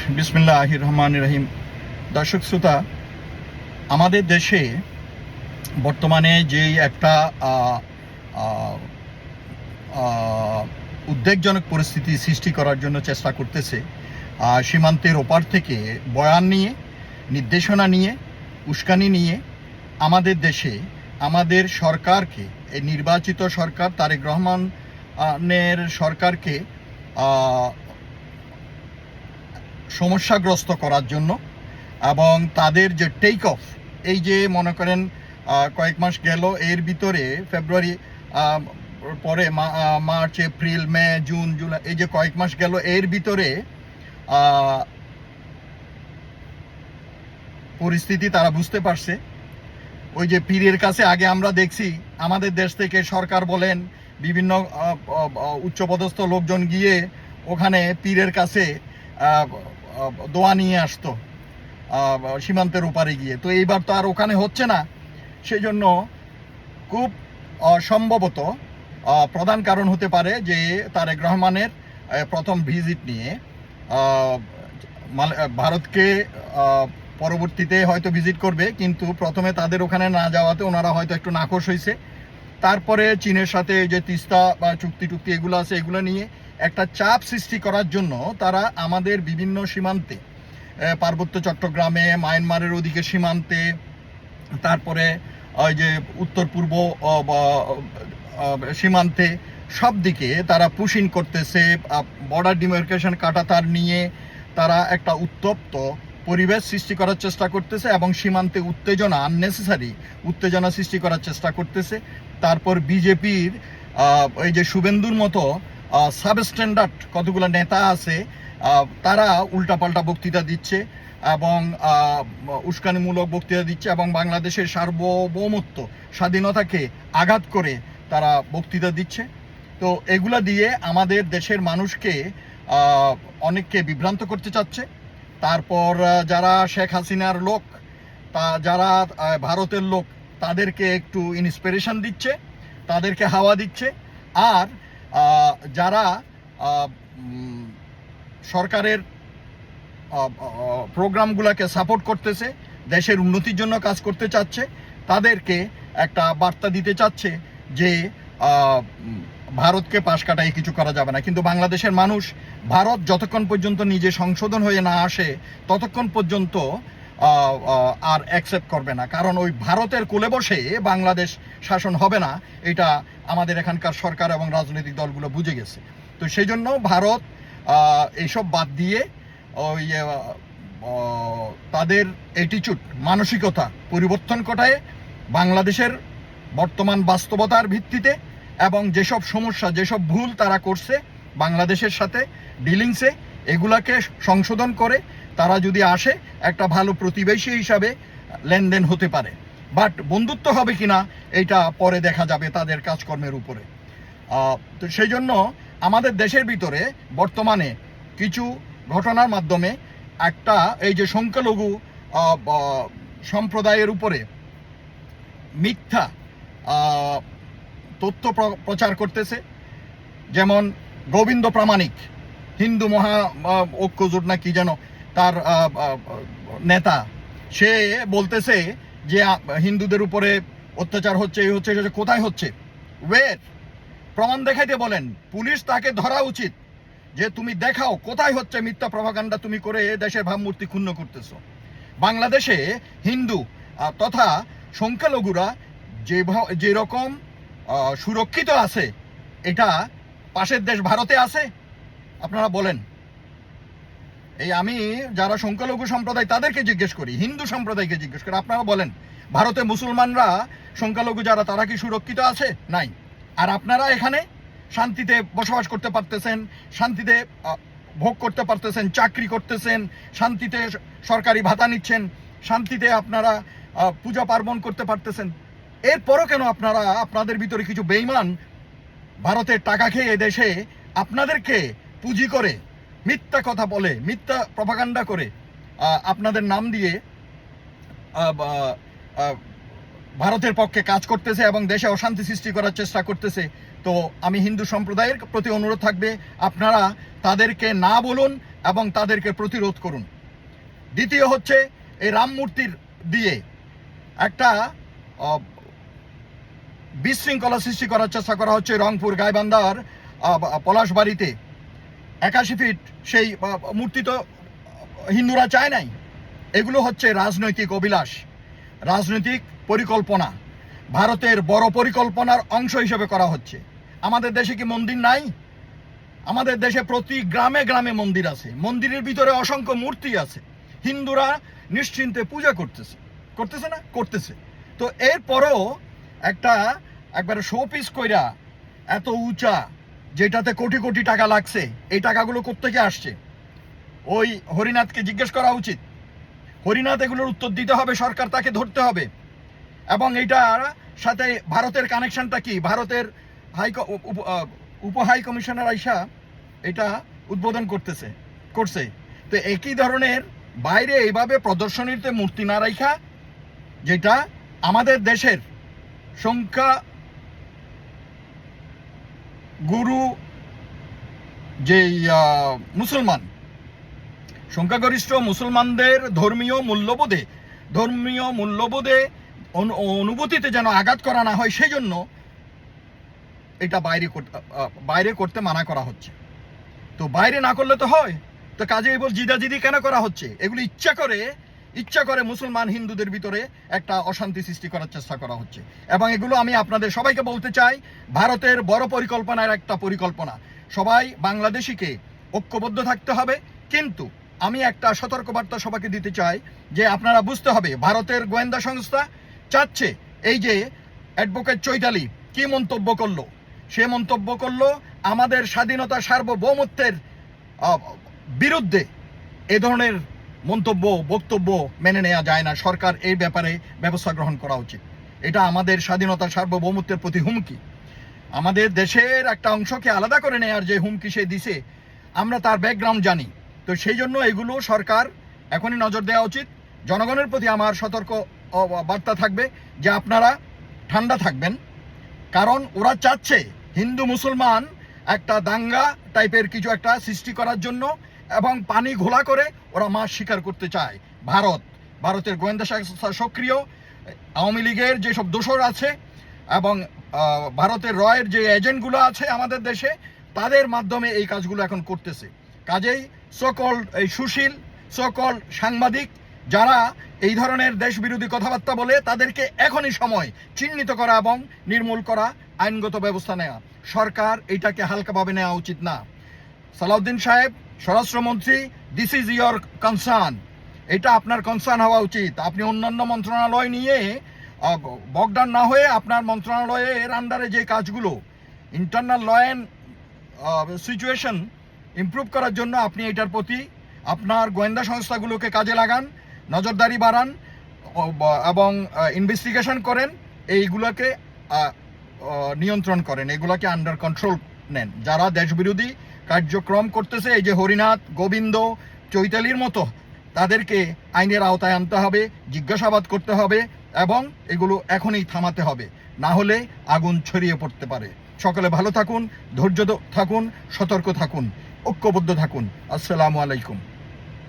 বিসমিল্লাহির রহমানির রহিম। দর্শক শ্রোতা, আমাদের দেশে বর্তমানে যেই একটা উদ্বেগজনক পরিস্থিতি সৃষ্টি করার জন্য চেষ্টা করতেছে, সীমান্তের ওপার থেকে বয়ান নিয়ে, নির্দেশনা নিয়ে, উস্কানি নিয়ে আমাদের দেশে আমাদের সরকারকে, এই নির্বাচিত সরকার তারেক রহমানের সরকারকে সমস্যাগ্রস্ত করার জন্য এবং তাদের যে টেক অফ, এই যে মনে করেন কয়েক মাস গেল, এর ভিতরে ফেব্রুয়ারি পরে মার্চ, এপ্রিল, মে, জুন, জুলাই, এই যে কয়েক মাস গেল, এর ভিতরে পরিস্থিতি তারা বুঝতে পারছে। ওই যে পীরের কাছে আগে আমরা দেখছি আমাদের দেশ থেকে সরকার বলেন বিভিন্ন উচ্চপদস্থ লোকজন গিয়ে ওখানে পীরের কাছে দোয়া নিয়ে আসতো সীমান্তের ওপারে গিয়ে। তো এইবার তো আর ওখানে হচ্ছে না। সেই জন্য খুব সম্ভবত প্রধান কারণ হতে পারে যে তারেক রহমানের প্রথম ভিজিট নিয়ে ভারতকে পরবর্তীতে হয়তো ভিজিট করবে, কিন্তু প্রথমে তাদের ওখানে না যাওয়াতে ওনারা হয়তো একটু নাখোশ হয়েছে। তারপরে চীনের সাথে যে তিস্তা বা চুক্তি এগুলো আছে, এগুলো নিয়ে একটা চাপ সৃষ্টি করার জন্য তারা আমাদের বিভিন্ন সীমান্তে, পার্বত্য চট্টগ্রামে, মায়ানমারের ওদিকে সীমান্তে, তারপরে ওই যে উত্তর পূর্ব সীমান্তে, সব দিকে তারা পুশিং করতেছে। বর্ডার ডিমার্কেশন কাঁটাতার নিয়ে তারা একটা উত্তপ্ত পরিবেশ সৃষ্টি করার চেষ্টা করতেছে এবং সীমান্তে উত্তেজনা, আননেসেসারি উত্তেজনা সৃষ্টি করার চেষ্টা করতেছে। তারপর বিজেপির এই যে শুভেন্দুর মতো সাবস্ট্যান্ডার্ড কতগুলো নেতা আছে, তারা উল্টাপাল্টা বক্তৃতা দিচ্ছে এবং উস্কানিমূলক বক্তৃতা দিচ্ছে এবং বাংলাদেশের সার্বভৌমত্ব, স্বাধীনতাকে আঘাত করে তারা বক্তৃতা দিচ্ছে। তো এগুলা দিয়ে আমাদের দেশের মানুষকে অনেককে বিভ্রান্ত করতে চাচ্ছে। তারপর যারা শেখ হাসিনার লোক, যারা ভারতের লোক, তাদেরকে একটু ইন্সপিরেশন দিচ্ছে, তাদেরকে হাওয়া দিচ্ছে। আর যারা সরকারের প্রোগ্রামগুলোকে সাপোর্ট করতেছে, দেশের উন্নতির জন্য কাজ করতে চাচ্ছে, তাদেরকে একটা বার্তা দিতে চাচ্ছে যে ভারতকে পাশ কাটাই কিছু করা যাবে না। কিন্তু বাংলাদেশের মানুষ ভারত যতক্ষণ পর্যন্ত নিজে সংশোধন হয়ে না আসে ততক্ষণ পর্যন্ত আর অ্যাকসেপ্ট করবে না, কারণ ওই ভারতের কোলে বসে বাংলাদেশ শাসন হবে না, এটা আমাদের এখানকার সরকার এবং রাজনৈতিক দলগুলো বুঝে গেছে। তো সেই জন্য ভারত এইসব বাদ দিয়ে ওই তাদের অ্যাটিটিউড, মানসিকতা পরিবর্তন ঘটায় বাংলাদেশের বর্তমান বাস্তবতার ভিত্তিতে এবং যেসব সমস্যা, যেসব ভুল তারা করছে বাংলাদেশের সাথে ডিলিংসে, এগুলাকে সংশোধন করে তারা যদি আসে একটা ভালো প্রতিবেশী হিসাবে লেনদেন হতে পারে। বাট বন্ধুত্ব হবে কিনা এটা পরে দেখা যাবে তাদের কাজকর্মের উপরে। তো সেই জন্য আমাদের দেশের ভিতরে বর্তমানে কিছু ঘটনার মাধ্যমে একটা এই যে সংখ্যালঘু সম্প্রদায়ের উপরে মিথ্যা তথ্য প্রচার করতেছে। যেমন গোবিন্দ প্রামাণিক, হিন্দু মহা ঐক্যজোট না কি যেন তার নেতা, সে বলতেছে যে হিন্দুদের উপরে অত্যাচার হচ্ছে, এই হচ্ছে, কোথায় হচ্ছে, ওয়ের প্রমাণ দেখাইতে বলেন। পুলিশ তাকে ধরা উচিত যে তুমি দেখাও কোথায় হচ্ছে মিথ্যা প্রপাগান্ডা তুমি করে দেশের ভাবমূর্তি ক্ষুণ্ণ করতেছো। বাংলাদেশে হিন্দু তথা সংখ্যালঘুরা যেরকম সুরক্ষিত আছে, এটা পাশের দেশ ভারতে আছে? আপনারা বলেন। এই আমি যারা সংখ্যালঘু সম্প্রদায় তাদেরকে জিজ্ঞেস করি, হিন্দু সম্প্রদায়কে জিজ্ঞেস করি, আপনারা বলেন ভারতে মুসলমানরা, সংখ্যালঘু যারা, তারা কি সুরক্ষিত আছে? নাই। আর আপনারা এখানে শান্তিতে বসবাস করতে পারতেছেন, শান্তিতে ভোগ করতে পারতেছেন, চাকরি করতেছেন, শান্তিতে সরকারি ভাতা নিচ্ছেন, শান্তিতে আপনারা পূজা পার্বণ করতে পারতেছেন। এরপরও কেন আপনারা, আপনাদের ভিতরে কিছু বেঈমান ভারতের টাকা খেয়ে দেশে আপনাদেরকে পুঁজি করে মিথ্যা কথা বলে, মিথ্যা প্রপাগান্ডা করে আপনাদের নাম দিয়ে ভারতের পক্ষে কাজ করতেছে এবং দেশে অশান্তি সৃষ্টি করার চেষ্টা করতেছে, তো আমি হিন্দু সম্প্রদায়ের প্রতি অনুরোধ থাকবে, আপনারা তাদেরকে না বলুন এবং তাদেরকে প্রতিরোধ করুন। দ্বিতীয় হচ্ছে, এই রাম মূর্তির দিয়ে একটা বিশৃঙ্খলা সৃষ্টি করার চেষ্টা করা হচ্ছে। রংপুর গাইবান্ধার পলাশবাড়িতে 81 ফিট সেই মূর্তি তো হিন্দুরা চায় নাই। এগুলো হচ্ছে রাজনৈতিক অভিলাষ, রাজনৈতিক পরিকল্পনা, ভারতের বড় পরিকল্পনার অংশ হিসেবে করা হচ্ছে। আমাদের দেশে কি মন্দির নাই? আমাদের দেশে প্রতি গ্রামে গ্রামে মন্দির আছে, মন্দিরের ভিতরে অসংখ্য মূর্তি আছে। হিন্দুরা নিশ্চিন্তে পূজা করতেছে না? করতেছে। তো এরপরও একবারে শোপিস কইরা এত উঁচা, যেটাতে কোটি কোটি টাকা লাগছে, এই টাকাগুলো কোত্থেকে আসছে? ওই হরিনাথকে জিজ্ঞেস করা উচিত। হরিনাথ এগুলোর উত্তর দিতে হবে, সরকার তাকে ধরতে হবে। এবং এইটার সাথে ভারতের কানেকশনটা কি? ভারতের উপ হাই কমিশনার আইসা এটা উদ্বোধন করছে। তো একই ধরনের বাইরে এইভাবে প্রদর্শনীতে মূর্তি না রাখা, যেটা আমাদের দেশের সংখ্যা গুরু যেই মুসলমান, সংখ্যাগরিষ্ঠ মুসলমানদের ধর্মীয় মূল্যবোধে অনুভূতিতে যেন আঘাত করা না হয়, সেই জন্য এটা বাইরে করতে মানা করা হচ্ছে। তো বাইরে না করলে তো হয়, তো কাজে এবার জিদাজিদি কেন করা হচ্ছে? এগুলো ইচ্ছা করে মুসলমান হিন্দুদের ভিতরে একটা অশান্তি সৃষ্টি করার চেষ্টা করা হচ্ছে। এবং এগুলো আমি আপনাদের সবাইকে বলতে চাই, ভারতের বড় পরিকল্পনার একটা পরিকল্পনা। সবাই বাংলাদেশিকে ঐক্যবদ্ধ থাকতে হবে। কিন্তু আমি একটা সতর্কবার্তা সবাইকে দিতে চাই যে আপনারা বুঝতে হবে, ভারতের গোয়েন্দা সংস্থা চাচ্ছে, এই যে অ্যাডভোকেট চৈতালি কি মন্তব্য করলো, সে মন্তব্য করলো আমাদের স্বাধীনতা সার্বভৌমত্বের বিরুদ্ধে। এ ধরনের বক্তব্য মেনে নেওয়া যায় না। সরকার এই ব্যাপারে ব্যবস্থা গ্রহণ করা উচিত। এটা আমাদের স্বাধীনতা সার্বভৌমত্বের প্রতি হুমকি। আমাদের দেশের একটা অংশকে আলাদা করে নেওয়ার যে হুমকি সে দিছে, আমরা তার ব্যাকগ্রাউন্ড জানি। তো সেই জন্য এগুলো সরকার এখনই নজর দেওয়া উচিত। জনগণের প্রতি আমার সতর্ক বার্তা থাকবে যে আপনারা ঠান্ডা থাকবেন, কারণ ওরা চাচ্ছে হিন্দু মুসলমান একটা দাঙ্গা টাইপের কিছু একটা সৃষ্টি করার জন্য, এবং পানি ঘোলা করে ওরা মাছ শিকার করতে চায়। ভারতের গোয়েন্দা সংস্থা সক্রিয়, আওয়ামী লীগের যেসব দোসর আছে এবং ভারতের রয়ের যে এজেন্টগুলো আছে আমাদের দেশে, তাদের মাধ্যমে এই কাজগুলো এখন করতেছে। কাজেই এই সুশীল সাংবাদিক যারা এই ধরনের দেশবিরোধী কথাবার্তা বলে, তাদেরকে এখনই সময় চিহ্নিত করা এবং নির্মূল করা, আইনগত ব্যবস্থা নেওয়া। সরকার এটাকে হালকাভাবে নেওয়া উচিত না। সালাউদ্দিন সাহেব, স্বরাষ্ট্রমন্ত্রী, দিস ইজ ইয়োর কনসার্ন। এটা আপনার কনসার্ন হওয়া উচিত। আপনি অন্যান্য মন্ত্রণালয় নিয়ে বগডান না হয়ে আপনার মন্ত্রণালয়ের আন্ডারে যে কাজগুলো, internal law and situation improve করার জন্য আপনি এটার প্রতি আপনার গোয়েন্দা সংস্থাগুলোকে কাজে লাগান, নজরদারি বাড়ান এবং ইনভেস্টিগেশন করেন, এইগুলোকে নিয়ন্ত্রণ করেন, এগুলোকে আন্ডার কন্ট্রোল নেন। যারা দেশবিরোধী কার্যক্রম করতেছে, এই যে হরিনাথ, গোবিন্দ, চৈতালির মতো, তাদেরকে আইনের আওতায় আনতে হবে, জিজ্ঞাসাবাদ করতে হবে এবং এগুলো এখনই থামাতে হবে, না হলে আগুন ছড়িয়ে পড়তে পারে। সকলে ভালো থাকুন, ধৈর্য থাকুন, সতর্ক থাকুন, ঐক্যবদ্ধ থাকুন। আসসালামু আলাইকুম।